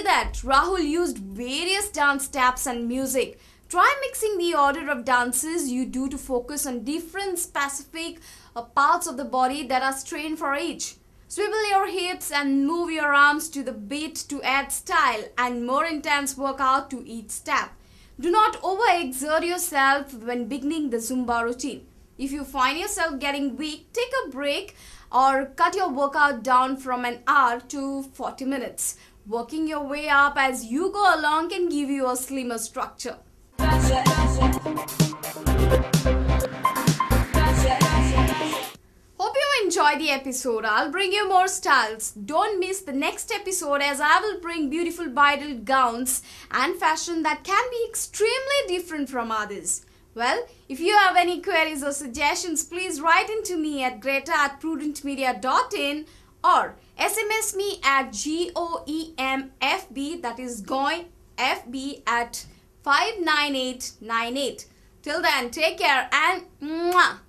that, Rahul used various dance steps and music. Try mixing the order of dances you do to focus on different specific parts of the body that are trained for each. Swivel your hips and move your arms to the beat to add style and more intense workout to each step. Do not overexert yourself when beginning the Zumba routine. If you find yourself getting weak, take a break or cut your workout down from an hour to 40 minutes. Working your way up as you go along can give you a slimmer structure. Hope you enjoyed the episode. I'll bring you more styles. Don't miss the next episode as I will bring beautiful bridal gowns and fashion that can be extremely different from others. Well, if you have any queries or suggestions, please write into me at greta@prudentmedia.in or SMS me at GOEMFB, that is GOEMFB at 59898. Till then, take care and mwah!